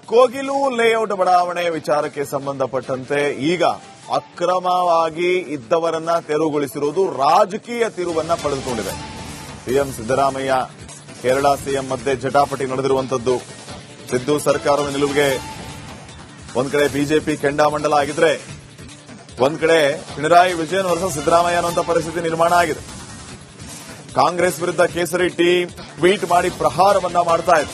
Kogilu layout ಬಡಾವಣೆ ವಿಚಾರಕ್ಕೆ ಸಂಬಂಧಪಟ್ಟಂತೆ ಈಗ ಅಕ್ರಮವಾಗಿ ಇದ್ದವರನ್ನ ತೆರವುಗೊಳಿಸಿರುವುದು ರಾಜಕೀಯ ತಿರುವನ್ನ ಪಡೆದುಕೊಂಡಿದೆ. ಸಿಎಂ ಸಿದ್ದರಾಮಯ್ಯ ಕೇರಳ ಸಿಎಂ ಮಧ್ಯೆ ಜಟಾಪಟಿ ನಡೆದಿರುವಂತದ್ದು. ಸಿದ್ದು ಸರ್ಕಾರದ ನಿಲುವಿಗೆ ಒಂದ್ ಕಡೆ ಬಿಜೆಪಿ ಕೆಂಡಾಮಂಡಲ ಆಗಿದ್ರೆ ಒಂದ್ ಕಡೆ ಪಿಣರಾಯಿ ವಿಜಯನ್ ವರ್ಸಸ್ ಸಿದ್ದರಾಮಯ್ಯ ಅನ್ನುವಂಥ ಪರಿಸ್ಥಿತಿ ನಿರ್ಮಾಣ ಆಗಿದೆ. ಕಾಂಗ್ರೆಸ್ ವಿರುದ್ಧ ಕೇಸರಿ ಟೀಮ್ ಟ್ವೀಟ್ ಮಾಡಿ ಪ್ರಹಾರವನ್ನ ಮಾಡ್ತಾ ಇದೆ.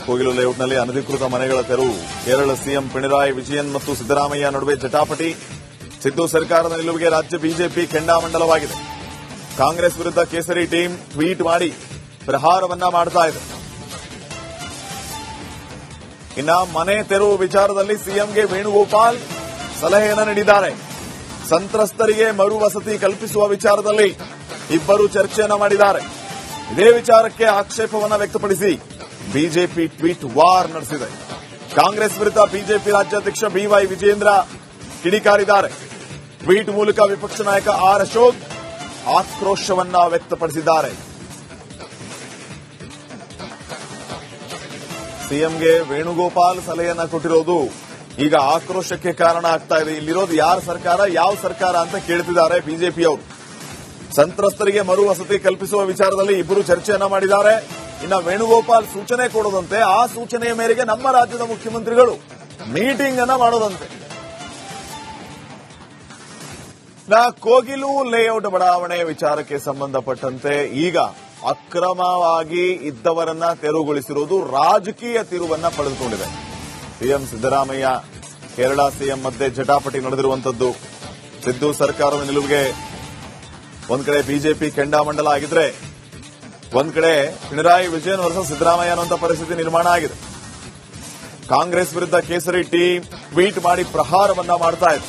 ಕೋಗಿಲು ಲೇಔಟ್ನಲ್ಲಿ ಅನಧಿಕೃತ ಮನೆಗಳ ತೆರವು. ಕೇರಳ ಸಿಎಂ ಪಿಣರಾಯಿ ವಿಜಯನ್ ಮತ್ತು ಸಿದ್ದರಾಮಯ್ಯ ನಡುವೆ ಜಟಾಪಟಿ. ಸಿದ್ದು ಸರ್ಕಾರದ ನಿಲುವಿಗೆ ರಾಜ್ಯ ಬಿಜೆಪಿ ಕೆಂಡಾಮಂಡಲವಾಗಿದೆ. ಕಾಂಗ್ರೆಸ್ ವಿರುದ್ಧ ಕೇಸರಿ ಟೀಮ್ ಟ್ವೀಟ್ ಮಾಡಿ ಪ್ರಹಾರವನ್ನ ಮಾಡ್ತಾ ಇದೆ. ಇನ್ನ ಮನೆ ತೆರವು ವಿಚಾರದಲ್ಲಿ ಸಿಎಂಗೆ ವೇಣುಗೋಪಾಲ್ ಸಲಹೆಯನ್ನ ನೀಡಿದ್ದಾರೆ. ಸಂತ್ರಸ್ತರಿಗೆ ಮರು ವಸತಿ ಕಲ್ಪಿಸುವ ವಿಚಾರದಲ್ಲಿ ಇಬ್ಬರು ಚರ್ಚೆಯನ್ನ ಮಾಡಿದ್ದಾರೆ. ಇದೇ ವಿಚಾರಕ್ಕೆ ಆಕ್ಷೇಪವನ್ನ ವ್ಯಕ್ತಪಡಿಸಿ ಬಿಜೆಪಿ ಟ್ವೀಟ್ ವಾರ್ ನಡೆಸಿದೆ. ಕಾಂಗ್ರೆಸ್ ವಿರುದ್ಧ ಬಿಜೆಪಿ ರಾಜ್ಯಾಧ್ಯಕ್ಷ ಬಿವೈ ವಿಜೇಂದ್ರ ಕಿಡಿಕಾರಿದ್ದಾರೆ. ಟ್ವೀಟ್ ಮೂಲಕ ವಿಪಕ್ಷ ನಾಯಕ ಆರ್ ಅಶೋಕ್ ಆಕ್ರೋಶವನ್ನ ವ್ಯಕ್ತಪಡಿಸಿದ್ದಾರೆ. ಸಿಎಂಗೆ ವೇಣುಗೋಪಾಲ್ ಸಲಹೆಯನ್ನ ಕೊಟ್ಟಿರೋದು ಈಗ ಆಕ್ರೋಶಕ್ಕೆ ಕಾರಣ ಆಗ್ತಾ ಇದೆ. ಇಲ್ಲಿರೋದು ಯಾರ ಸರ್ಕಾರ, ಯಾವ ಸರ್ಕಾರ ಅಂತ ಕೇಳ್ತಿದ್ದಾರೆ ಬಿಜೆಪಿಯವರು. ಸಂತ್ರಸ್ತರಿಗೆ ಮರು ವಸತಿ ಕಲ್ಪಿಸುವ ವಿಚಾರದಲ್ಲಿ ಇಬ್ಬರು ಚರ್ಚೆಯನ್ನ ಮಾಡಿದ್ದಾರೆ. ಇನ್ನ ವೇಣುಗೋಪಾಲ್ ಸೂಚನೆ ಕೊಡೋದಂತೆ, ಆ ಸೂಚನೆಯ ಮೇರೆಗೆ ನಮ್ಮ ರಾಜ್ಯದ ಮುಖ್ಯಮಂತ್ರಿಗಳು ಮೀಟಿಂಗ್ ಅನ್ನ ಮಾಡೋದಂತೆ. ಕೋಗಿಲು ಲೇಔಟ್ ಬಡಾವಣೆ ವಿಚಾರಕ್ಕೆ ಸಂಬಂಧಪಟ್ಟಂತೆ ಈಗ ಅಕ್ರಮವಾಗಿ ಇದ್ದವರನ್ನ ತೆರವುಗೊಳಿಸಿರುವುದು ರಾಜಕೀಯ ತಿರುವನ್ನ ಪಡೆದುಕೊಂಡಿದೆ. ಸಿಎಂ ಸಿದ್ದರಾಮಯ್ಯ ಕೇರಳ ಸಿಎಂ ಮಧ್ಯೆ ಜಟಾಪಟಿ ನಡೆದಿರುವಂತದ್ದು. ಸಿದ್ದು ಸರ್ಕಾರದ ನಿಲುವಿಗೆ ಒಂದ್ ಕಡೆ ಬಿಜೆಪಿ ಕೆಂಡಾಮಂಡಲ ಆಗಿದ್ರೆ ಒಂದ್ ಕಡೆ ಪಿಣರಾಯಿ ವಿಜಯನ್ ವರ್ಸಸ್ ಸಿದ್ದರಾಮಯ್ಯ ಅನ್ನುವಂಥ ಪರಿಸ್ಥಿತಿ ನಿರ್ಮಾಣ ಆಗಿದೆ. ಕಾಂಗ್ರೆಸ್ ವಿರುದ್ಧ ಕೇಸರಿ ಟೀಮ್ ಟ್ವೀಟ್ ಮಾಡಿ ಪ್ರಹಾರವನ್ನ ಮಾಡ್ತಾ ಇದೆ.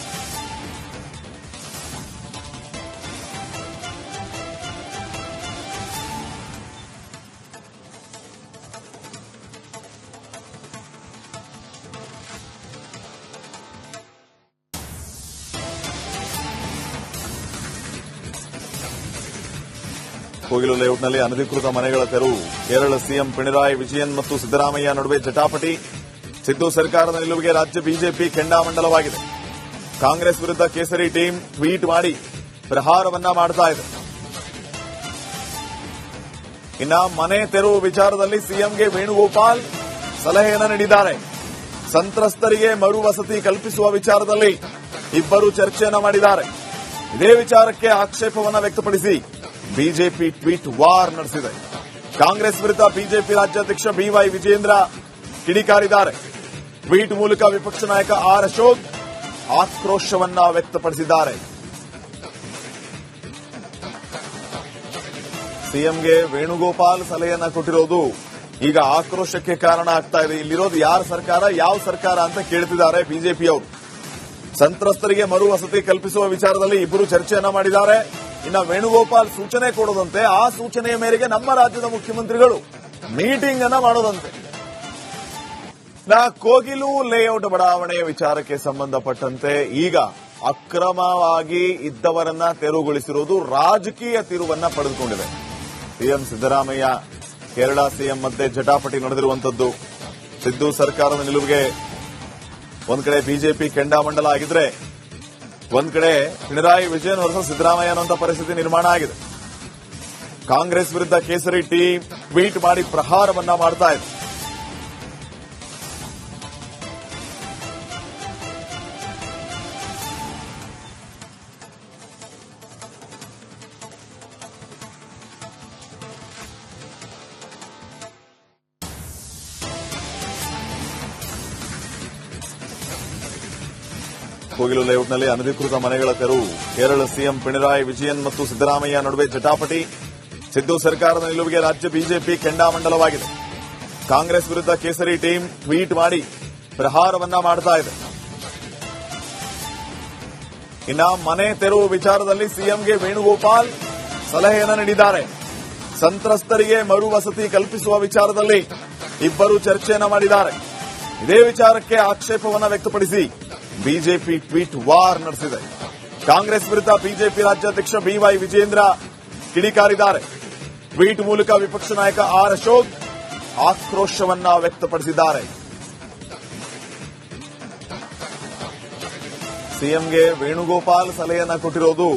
ಕೋಗಿಲು ಲೇಔಟ್ನಲ್ಲಿ ಅನಧಿಕೃತ ಮನೆಗಳ ತೆರವು. ಕೇರಳ ಸಿಎಂ ಪಿಣರಾಯಿ ವಿಜಯನ್ ಮತ್ತು ಸಿದ್ದರಾಮಯ್ಯ ನಡುವೆ ಜಟಾಪಟಿ. ಸಿದ್ದು ಸರ್ಕಾರದ ನಿಲುವಿಗೆ ರಾಜ್ಯ ಬಿಜೆಪಿ ಕೆಂಡಾಮಂಡಲವಾಗಿದೆ. ಕಾಂಗ್ರೆಸ್ ವಿರುದ್ಧ ಕೇಸರಿ ಟೀಮ್ ಟ್ವೀಟ್ ಮಾಡಿ ಪ್ರಹಾರವನ್ನ ಮಾಡ್ತಾ ಇದೆ. ಇನ್ನ ಮನೆ ತೆರವು ವಿಚಾರದಲ್ಲಿ ಸಿಎಂಗೆ ವೇಣುಗೋಪಾಲ್ ಸಲಹೆಯನ್ನ ನೀಡಿದ್ದಾರೆ. ಸಂತ್ರಸ್ತರಿಗೆ ಮರು ವಸತಿ ಕಲ್ಪಿಸುವ ವಿಚಾರದಲ್ಲಿ ಇಬ್ಬರು ಚರ್ಚೆಯನ್ನ ಮಾಡಿದ್ದಾರೆ. ಇದೇ ವಿಚಾರಕ್ಕೆ ಆಕ್ಷೇಪವನ್ನ ವ್ಯಕ್ತಪಡಿಸಿ ಬಿಜೆಪಿ ಟ್ವೀಟ್ ವಾರ್ ನಡೆಸಿದೆ. ಕಾಂಗ್ರೆಸ್ ವಿರುದ್ಧ ಬಿಜೆಪಿ ರಾಜ್ಯಾಧ್ಯಕ್ಷ ಬಿವೈ ವಿಜೇಂದ್ರ ಕಿಡಿಕಾರಿದ್ದಾರೆ. ಟ್ವೀಟ್ ಮೂಲಕ ವಿಪಕ್ಷ ನಾಯಕ ಆರ್ ಅಶೋಕ್ ಆಕ್ರೋಶವನ್ನ ವ್ಯಕ್ತಪಡಿಸಿದ್ದಾರೆ. ಸಿಎಂಗೆ ವೇಣುಗೋಪಾಲ್ ಸಲಹೆಯನ್ನ ಕೊಟ್ಟಿರೋದು ಈಗ ಆಕ್ರೋಶಕ್ಕೆ ಕಾರಣ ಆಗ್ತಾ ಇದೆ. ಇಲ್ಲಿರೋದು ಯಾರ ಸರ್ಕಾರ, ಯಾವ ಸರ್ಕಾರ ಅಂತ ಕೇಳ್ತಿದ್ದಾರೆ ಬಿಜೆಪಿಯವರು. ಸಂತ್ರಸ್ತರಿಗೆ ಮರು ವಸತಿ ಕಲ್ಪಿಸುವ ವಿಚಾರದಲ್ಲಿ ಇಬ್ಬರು ಚರ್ಚೆಯನ್ನ ಮಾಡಿದ್ದಾರೆ. ಇನ್ನ ವೇಣುಗೋಪಾಲ್ ಸೂಚನೆ ಕೊಡೋದಂತೆ, ಆ ಸೂಚನೆಯ ಮೇರೆಗೆ ನಮ್ಮ ರಾಜ್ಯದ ಮುಖ್ಯಮಂತ್ರಿಗಳು ಮೀಟಿಂಗ್ ಅನ್ನ ಮಾಡೋದಂತೆ. ಕೋಗಿಲು ಲೇಔಟ್ ಬಡಾವಣೆ ವಿಚಾರಕ್ಕೆ ಸಂಬಂಧಪಟ್ಟಂತೆ ಈಗ ಅಕ್ರಮವಾಗಿ ಇದ್ದವರನ್ನ ತೆರವುಗೊಳಿಸಿರುವುದು ರಾಜಕೀಯ ತಿರುವನ್ನ ಪಡೆದುಕೊಂಡಿದೆ. ಸಿಎಂ ಸಿದ್ದರಾಮಯ್ಯ ಕೇರಳ ಸಿಎಂ ಮಧ್ಯೆ ಜಟಾಪಟಿ ನಡೆದಿರುವಂತದ್ದು. ಸಿದ್ದು ಸರ್ಕಾರದ ನಿಲುವಿಗೆ ಒಂದ್ ಕಡೆ ಬಿಜೆಪಿ ಕೆಂಡಾಮಂಡಲ ಆಗಿದ್ರೆ ಒಂದ್ ಕಡೆ ಪಿಣರಾಯಿ ವಿಜಯನ್ ವರ್ಸಸ್ ಸಿದ್ದರಾಮಯ್ಯ ಅನ್ನುವಂಥ ಪರಿಸ್ಥಿತಿ ನಿರ್ಮಾಣ ಆಗಿದೆ. ಕಾಂಗ್ರೆಸ್ ವಿರುದ್ಧ ಕೇಸರಿ ಟೀಮ್ ಟ್ವೀಟ್ ಮಾಡಿ ಪ್ರಹಾರವನ್ನ ಮಾಡ್ತಾ ಇದೆ. ಕೋಗಿಲು ಲೇಔಟ್ನಲ್ಲಿ ಅನಧಿಕೃತ ಮನೆಗಳ ತೆರವು. ಕೇರಳ ಸಿಎಂ ಪಿಣರಾಯಿ ವಿಜಯನ್ ಮತ್ತು ಸಿದ್ದರಾಮಯ್ಯ ನಡುವೆ ಜಟಾಪಟಿ. ಸಿದ್ದು ಸರ್ಕಾರದ ನಿಲುವಿಗೆ ರಾಜ್ಯ ಬಿಜೆಪಿ ಕೆಂಡಾಮಂಡಲವಾಗಿದೆ. ಕಾಂಗ್ರೆಸ್ ವಿರುದ್ಧ ಕೇಸರಿ ಟೀಮ್ ಟ್ವೀಟ್ ಮಾಡಿ ಪ್ರಹಾರವನ್ನ ಮಾಡ್ತಾ ಇದೆ. ಇನ್ನ ಮನೆ ತೆರವು ವಿಚಾರದಲ್ಲಿ ಸಿಎಂಗೆ ವೇಣುಗೋಪಾಲ್ ಸಲಹೆಯನ್ನ ನೀಡಿದ್ದಾರೆ. ಸಂತ್ರಸ್ತರಿಗೆ ಮರು ವಸತಿ ಕಲ್ಪಿಸುವ ವಿಚಾರದಲ್ಲಿ ಇಬ್ಬರು ಚರ್ಚೆಯನ್ನ ಮಾಡಿದ್ದಾರೆ. ಇದೇ ವಿಚಾರಕ್ಕೆ ಆಕ್ಷೇಪವನ್ನು ವ್ಯಕ್ತಪಡಿಸಿ ಬಿಜೆಪಿ ಟ್ವೀಟ್ ವಾರ್ ನಡೆಸಿದೆ. ಕಾಂಗ್ರೆಸ್ ವಿರುದ್ಧ ಬಿಜೆಪಿ ರಾಜ್ಯಾಧ್ಯಕ್ಷ ಬಿವೈ ವಿಜೇಂದ್ರ ಕಿಡಿಕಾರಿದ್ದಾರೆ. ಟ್ವೀಟ್ ಮೂಲಕ ವಿಪಕ್ಷ ನಾಯಕ ಆರ್ ಅಶೋಕ್ ಆಕ್ರೋಶವನ್ನ ವ್ಯಕ್ತಪಡಿಸಿದ್ದಾರೆ. ಸಿಎಂಗೆ ವೇಣುಗೋಪಾಲ್ ಸಲಹೆಯನ್ನ ಕೊಟ್ಟಿರೋದು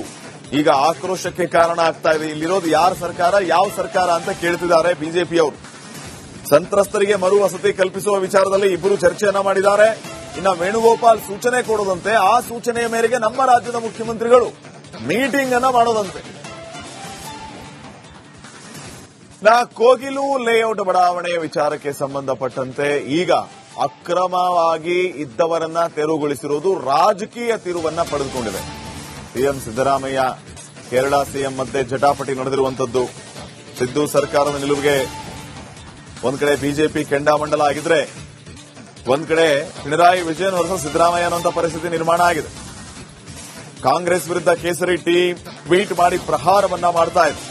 ಈಗ ಆಕ್ರೋಶಕ್ಕೆ ಕಾರಣ ಆಗ್ತಾ ಇದೆ. ಇಲ್ಲಿರೋದು ಯಾರ ಸರ್ಕಾರ, ಯಾವ ಸರ್ಕಾರ ಅಂತ ಕೇಳ್ತಿದ್ದಾರೆ ಬಿಜೆಪಿಯವರು. ಸಂತ್ರಸ್ತರಿಗೆ ಮರು ವಸತಿ ಕಲ್ಪಿಸುವ ವಿಚಾರದಲ್ಲಿ ಇಬ್ಬರು ಚರ್ಚೆಯನ್ನ ಮಾಡಿದ್ದಾರೆ. ಇನ್ನ ವೇಣುಗೋಪಾಲ್ ಸೂಚನೆ ಕೊಡೋದಂತೆ, ಆ ಸೂಚನೆಯ ಮೇರೆಗೆ ನಮ್ಮ ರಾಜ್ಯದ ಮುಖ್ಯಮಂತ್ರಿಗಳು ಮೀಟಿಂಗ್ ಅನ್ನ ಮಾಡೋದಂತೆ. ಕೋಗಿಲು ಲೇಔಟ್ ಬಡಾವಣೆಯ ವಿಚಾರಕ್ಕೆ ಸಂಬಂಧಪಟ್ಟಂತೆ ಈಗ ಅಕ್ರಮವಾಗಿ ಇದ್ದವರನ್ನ ತೆರವುಗೊಳಿಸಿರುವುದು ರಾಜಕೀಯ ತಿರುವನ್ನ ಪಡೆದುಕೊಂಡಿದೆ. ಸಿಎಂ ಸಿದ್ದರಾಮಯ್ಯ ಕೇರಳ ಸಿಎಂ ಮಧ್ಯೆ ಜಟಾಪಟಿ ನಡೆದಿರುವಂತದ್ದು. ಸಿದ್ದು ಸರ್ಕಾರದ ನಿಲುವಿಗೆ ಒಂದ್ ಕಡೆ ಬಿಜೆಪಿ ಕೆಂಡಾಮಂಡಲ ಆಗಿದ್ರೆ, ಒಂದ್ ಕಡೆ ಪಿಣರಾಯಿ ವಿಜಯನ್ ವರ್ಸಸ್ ಸಿದ್ದರಾಮಯ್ಯ ಅನ್ನುವಂಥ ಪರಿಸ್ಥಿತಿ ನಿರ್ಮಾಣ ಆಗಿದೆ. ಕಾಂಗ್ರೆಸ್ ವಿರುದ್ಧ ಕೇಸರಿ ಟೀಮ್ ಟ್ವೀಟ್ ಮಾಡಿ ಪ್ರಹಾರವನ್ನ ಮಾಡ್ತಾ ಇದೆ.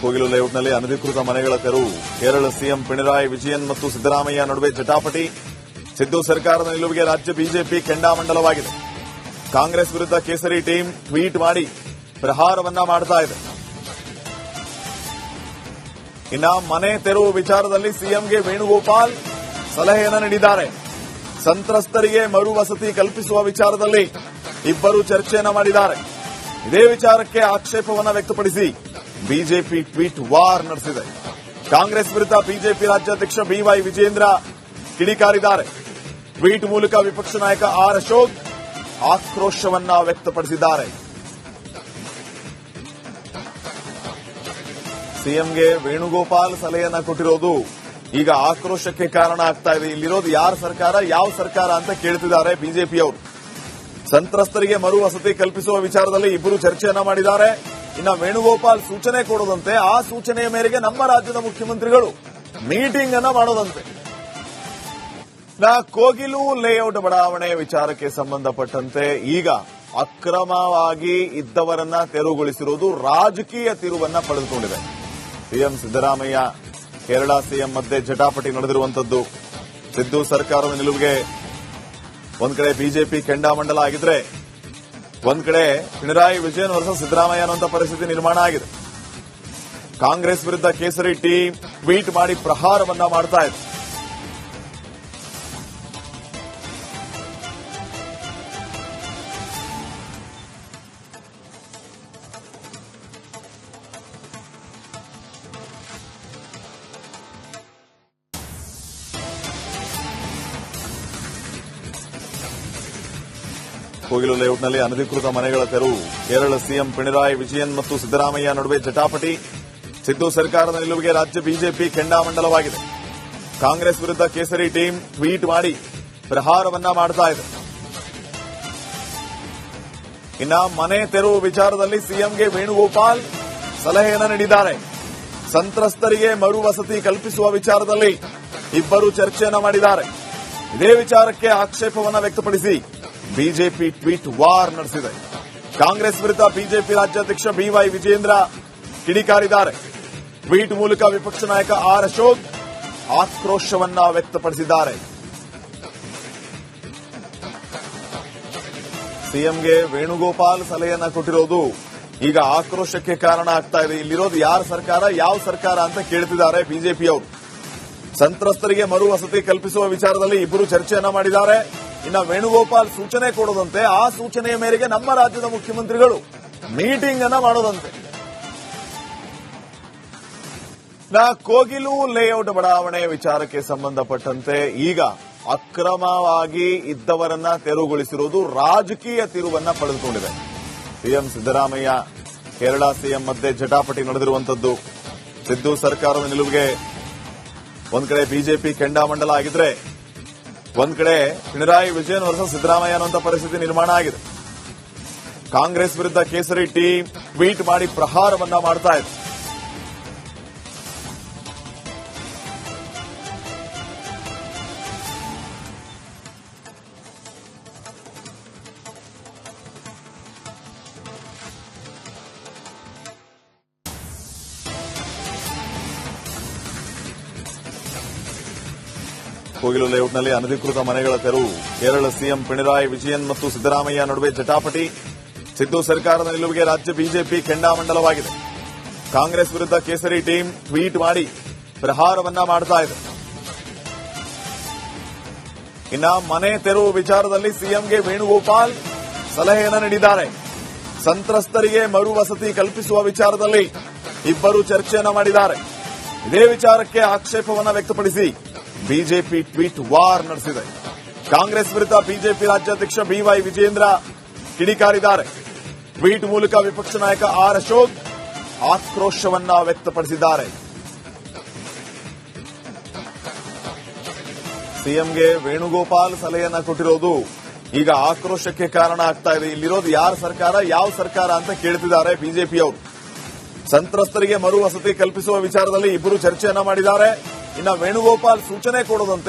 ಕೋಗಿಲು ಲೇಔಟ್ನಲ್ಲಿ ಅನಧಿಕೃತ ಮನೆಗಳ ತೆರವು. ಕೇರಳ ಸಿಎಂ ಪಿಣರಾಯಿ ವಿಜಯನ್ ಮತ್ತು ಸಿದ್ದರಾಮಯ್ಯ ನಡುವೆ ಜಟಾಪಟಿ. ಸಿದ್ದು ಸರ್ಕಾರದ ನಿಲುವಿಗೆ ರಾಜ್ಯ ಬಿಜೆಪಿ ಕೆಂಡಾಮಂಡಲವಾಗಿದೆ. ಕಾಂಗ್ರೆಸ್ ವಿರುದ್ಧ ಕೇಸರಿ ಟೀಮ್ ಟ್ವೀಟ್ ಮಾಡಿ ಪ್ರಹಾರವನ್ನ ಮಾಡ್ತಾ ಇದೆ. ಇನ್ನ ಮನೆ ತೆರವು ವಿಚಾರದಲ್ಲಿ ಸಿಎಂಗೆ ವೇಣುಗೋಪಾಲ್ ಸಲಹೆಯನ್ನ ನೀಡಿದ್ದಾರೆ. ಸಂತ್ರಸ್ತರಿಗೆ ಮರು ವಸತಿ ಕಲ್ಪಿಸುವ ವಿಚಾರದಲ್ಲಿ ಇಬ್ಬರು ಚರ್ಚೆಯನ್ನ ಮಾಡಿದ್ದಾರೆ. ಇದೇ ವಿಚಾರಕ್ಕೆ ಆಕ್ಷೇಪವನ್ನು ವ್ಯಕ್ತಪಡಿಸಿ ಬಿಜೆಪಿ ಟ್ವೀಟ್ ವಾರ್ ನಡೆಸಿದೆ. ಕಾಂಗ್ರೆಸ್ ವಿರುದ್ಧ ಬಿಜೆಪಿ ರಾಜ್ಯಾಧ್ಯಕ್ಷ ಬಿವೈ ವಿಜೇಂದ್ರ ಕಿಡಿಕಾರಿದ್ದಾರೆ. ಟ್ವೀಟ್ ಮೂಲಕ ವಿಪಕ್ಷ ನಾಯಕ ಆರ್ ಅಶೋಕ್ ಆಕ್ರೋಶವನ್ನ ವ್ಯಕ್ತಪಡಿಸಿದ್ದಾರೆ. ಸಿಎಂಗೆ ವೇಣುಗೋಪಾಲ್ ಸಲಹೆಯನ್ನ ಕೊಟ್ಟಿರೋದು ಈಗ ಆಕ್ರೋಶಕ್ಕೆ ಕಾರಣ ಆಗ್ತಾ ಇದೆ. ಇಲ್ಲಿರೋದು ಯಾರ ಸರ್ಕಾರ, ಯಾವ ಸರ್ಕಾರ ಅಂತ ಕೇಳ್ತಿದ್ದಾರೆ ಬಿಜೆಪಿಯವರು. ಸಂತ್ರಸ್ತರಿಗೆ ಮರು ವಸತಿ ಕಲ್ಪಿಸುವ ವಿಚಾರದಲ್ಲಿ ಇಬ್ಬರು ಚರ್ಚೆಯನ್ನ ಮಾಡಿದ್ದಾರೆ. ಇನ್ನ ವೇಣುಗೋಪಾಲ್ ಸೂಚನೆ ಕೊಡೋದಂತೆ, ಆ ಸೂಚನೆಯ ಮೇರೆಗೆ ನಮ್ಮ ರಾಜ್ಯದ ಮುಖ್ಯಮಂತ್ರಿಗಳು ಮೀಟಿಂಗ್ ಅನ್ನ ಮಾಡೋದಂತೆ. ಕೋಗಿಲು ಲೇಔಟ್ ಬಡಾವಣೆಯ ವಿಚಾರಕ್ಕೆ ಸಂಬಂಧಪಟ್ಟಂತೆ ಈಗ ಅಕ್ರಮವಾಗಿ ಇದ್ದವರನ್ನ ತೆರವುಗೊಳಿಸಿರುವುದು ರಾಜಕೀಯ ತಿರುವನ್ನ ಪಡೆದುಕೊಂಡಿದೆ. ಸಿಎಂ ಸಿದ್ದರಾಮಯ್ಯ ಕೇರಳ ಸಿಎಂ ಮಧ್ಯೆ ಜಟಾಪಟಿ ನಡೆದಿರುವಂತದ್ದು. ಸಿದ್ದು ಸರ್ಕಾರದ ನಿಲುವಿಗೆ ಒಂದ್ ಕಡೆ ಬಿಜೆಪಿ ಕೆಂಡಾಮಂಡಲ ಆಗಿದ್ರೆ, ಒಂದ್ ಕಡೆ ಪಿಣರಾಯಿ ವಿಜಯನ್ ವರ್ಸಸ್ ಸಿದ್ದರಾಮಯ್ಯ ಅನ್ನುವಂಥ ಪರಿಸ್ಥಿತಿ ನಿರ್ಮಾಣ ಆಗಿದೆ. ಕಾಂಗ್ರೆಸ್ ವಿರುದ್ಧ ಕೇಸರಿ ಟೀಮ್ ಟ್ವೀಟ್ ಮಾಡಿ ಪ್ರಹಾರವನ್ನ ಮಾಡ್ತಾ ಇದೆ. ಕೋಗಿಲು ಲೇಔಟ್ನಲ್ಲಿ ಅನಧಿಕೃತ ಮನೆಗಳ ತೆರವು. ಕೇರಳ ಸಿಎಂ ಪಿಣರಾಯಿ ವಿಜಯನ್ ಮತ್ತು ಸಿದ್ದರಾಮಯ್ಯ ನಡುವೆ ಜಟಾಪಟಿ. ಸಿದ್ದು ಸರ್ಕಾರದ ನಿಲುವಿಗೆ ರಾಜ್ಯ ಬಿಜೆಪಿ ಕೆಂಡಾಮಂಡಲವಾಗಿದೆ. ಕಾಂಗ್ರೆಸ್ ವಿರುದ್ಧ ಕೇಸರಿ ಟೀಮ್ ಟ್ವೀಟ್ ಮಾಡಿ ಪ್ರಹಾರವನ್ನ ಮಾಡ್ತಾ ಇದೆ. ಇನ್ನ ಮನೆ ತೆರವು ವಿಚಾರದಲ್ಲಿ ಸಿಎಂಗೆ ವೇಣುಗೋಪಾಲ್ ಸಲಹೆಯನ್ನ ನೀಡಿದ್ದಾರೆ. ಸಂತ್ರಸ್ತರಿಗೆ ಮರು ವಸತಿ ಕಲ್ಪಿಸುವ ವಿಚಾರದಲ್ಲಿ ಇಬ್ಬರು ಚರ್ಚೆಯನ್ನ ಮಾಡಿದ್ದಾರೆ. ಇದೇ ವಿಚಾರಕ್ಕೆ ಆಕ್ಷೇಪವನ್ನು ವ್ಯಕ್ತಪಡಿಸಿ ಬಿಜೆಪಿ ಟ್ವೀಟ್ ವಾರ್ ನಡೆಸಿದೆ. ಕಾಂಗ್ರೆಸ್ ವಿರುದ್ಧ ಬಿಜೆಪಿ ರಾಜ್ಯಾಧ್ಯಕ್ಷ ಬಿವೈ ವಿಜೇಂದ್ರ ಕಿಡಿಕಾರಿದ್ದಾರೆ. ಟ್ವೀಟ್ ಮೂಲಕ ವಿಪಕ್ಷ ನಾಯಕ ಆರ್ ಅಶೋಕ್ ಆಕ್ರೋಶವನ್ನ ವ್ಯಕ್ತಪಡಿಸಿದ್ದಾರೆ. ಸಿಎಂಗೆ ವೇಣುಗೋಪಾಲ್ ಸಲಹೆಯನ್ನ ಕೊಟ್ಟಿರೋದು ಈಗ ಆಕ್ರೋಶಕ್ಕೆ ಕಾರಣ ಆಗ್ತಾ ಇದೆ. ಇಲ್ಲಿರೋದು ಯಾರ ಸರ್ಕಾರ, ಯಾವ ಸರ್ಕಾರ ಅಂತ ಕೇಳ್ತಿದ್ದಾರೆ ಬಿಜೆಪಿಯವರು. ಸಂತ್ರಸ್ತರಿಗೆ ಮರು ವಸತಿ ಕಲ್ಪಿಸುವ ವಿಚಾರದಲ್ಲಿ ಇಬ್ಬರು ಚರ್ಚೆಯನ್ನ ಮಾಡಿದ್ದಾರೆ. ಇನ್ನ ವೇಣುಗೋಪಾಲ್ ಸೂಚನೆ ಕೊಡೋದಂತೆ, ಆ ಸೂಚನೆಯ ಮೇರೆಗೆ ನಮ್ಮ ರಾಜ್ಯದ ಮುಖ್ಯಮಂತ್ರಿಗಳು ಮೀಟಿಂಗ್ ಅನ್ನ ಮಾಡೋದಂತೆ. ಕೋಗಿಲು ಲೇಔಟ್ ಬಡಾವಣೆಯ ವಿಚಾರಕ್ಕೆ ಸಂಬಂಧಪಟ್ಟಂತೆ ಈಗ ಅಕ್ರಮವಾಗಿ ಇದ್ದವರನ್ನ ತೆರವುಗೊಳಿಸಿರುವುದು ರಾಜಕೀಯ ತಿರುವನ್ನ ಪಡೆದುಕೊಂಡಿದೆ. ಸಿಎಂ ಸಿದ್ದರಾಮಯ್ಯ ಕೇರಳ ಸಿಎಂ ಮಧ್ಯೆ ಜಟಾಪಟಿ ನಡೆದಿರುವಂತದ್ದು. ಸಿದ್ದು ಸರ್ಕಾರದ ನಿಲುವಿಗೆ ಒಂದ್ ಕಡೆ ಬಿಜೆಪಿ ಕೆಂಡಾಮಂಡಲ ಆಗಿದ್ರೆ, ಒಂದ್ ಕಡೆ ಪಿಣರಾಯಿ ವಿಜಯನ್ ವರ್ಸಸ್ ಸಿದ್ದರಾಮಯ್ಯ ಅನ್ನುವಂಥ ಪರಿಸ್ಥಿತಿ ನಿರ್ಮಾಣ ಆಗಿದೆ. ಕಾಂಗ್ರೆಸ್ ವಿರುದ್ಧ ಕೇಸರಿ ಟೀಮ್ ಟ್ವೀಟ್ ಮಾಡಿ ಪ್ರಹಾರವನ್ನ ಮಾಡ್ತಾ ಇದೆ. ಕೋಗಿಲು ಲೇಔಟ್ನಲ್ಲಿ ಅನಧಿಕೃತ ಮನೆಗಳ ತೆರವು. ಕೇರಳ ಸಿಎಂ ಪಿಣರಾಯಿ ವಿಜಯನ್ ಮತ್ತು ಸಿದ್ದರಾಮಯ್ಯ ನಡುವೆ ಜಟಾಪಟಿ. ಸಿದ್ದು ಸರ್ಕಾರದ ನಿಲುವಿಗೆ ರಾಜ್ಯ ಬಿಜೆಪಿ ಕೆಂಡಾಮಂಡಲವಾಗಿದೆ. ಕಾಂಗ್ರೆಸ್ ವಿರುದ್ಧ ಕೇಸರಿ ಟೀಮ್ ಟ್ವೀಟ್ ಮಾಡಿ ಪ್ರಹಾರವನ್ನ ಮಾಡ್ತಾ ಇದೆ. ಇನ್ನ ಮನೆ ತೆರವು ವಿಚಾರದಲ್ಲಿ ಸಿಎಂಗೆ ವೇಣುಗೋಪಾಲ್ ಸಲಹೆಯನ್ನ ನೀಡಿದ್ದಾರೆ. ಸಂತ್ರಸ್ತರಿಗೆ ಮರು ವಸತಿ ಕಲ್ಪಿಸುವ ವಿಚಾರದಲ್ಲಿ ಇಬ್ಬರು ಚರ್ಚೆಯನ್ನ ಮಾಡಿದ್ದಾರೆ. ಇದೇ ವಿಚಾರಕ್ಕೆ ಆಕ್ಷೇಪವನ್ನ ವ್ಯಕ್ತಪಡಿಸಿ ಬಿಜೆಪಿ ಟ್ವೀಟ್ ವಾರ್ ನಡೆಸಿದೆ. ಕಾಂಗ್ರೆಸ್ ವಿರುದ್ಧ ಬಿಜೆಪಿ ರಾಜ್ಯಾಧ್ಯಕ್ಷ ಬಿವೈ ವಿಜೇಂದ್ರ ಕಿಡಿಕಾರಿದ್ದಾರೆ. ಟ್ವೀಟ್ ಮೂಲಕ ವಿಪಕ್ಷ ನಾಯಕ ಆರ್ ಅಶೋಕ್ ಆಕ್ರೋಶವನ್ನ ವ್ಯಕ್ತಪಡಿಸಿದ್ದಾರೆ. ಸಿಎಂಗೆ ವೇಣುಗೋಪಾಲ್ ಸಲಹೆಯನ್ನ ಕೊಟ್ಟಿರೋದು ಈಗ ಆಕ್ರೋಶಕ್ಕೆ ಕಾರಣ ಆಗ್ತಾ ಇದೆ. ಇಲ್ಲಿರೋದು ಯಾರ ಸರ್ಕಾರ, ಯಾವ ಸರ್ಕಾರ ಅಂತ ಕೇಳ್ತಿದ್ದಾರೆ ಬಿಜೆಪಿಯವರು. ಸಂತ್ರಸ್ತರಿಗೆ ಮರು ವಸತಿ ಕಲ್ಪಿಸುವ ವಿಚಾರದಲ್ಲಿ ಇಬ್ಬರು ಚರ್ಚೆಯನ್ನ ಮಾಡಿದ್ದಾರೆ. ಇನ್ನು ವೇಣುಗೋಪಾಲ್ ಸೂಚನೆ ಕೊಡದಂತೆ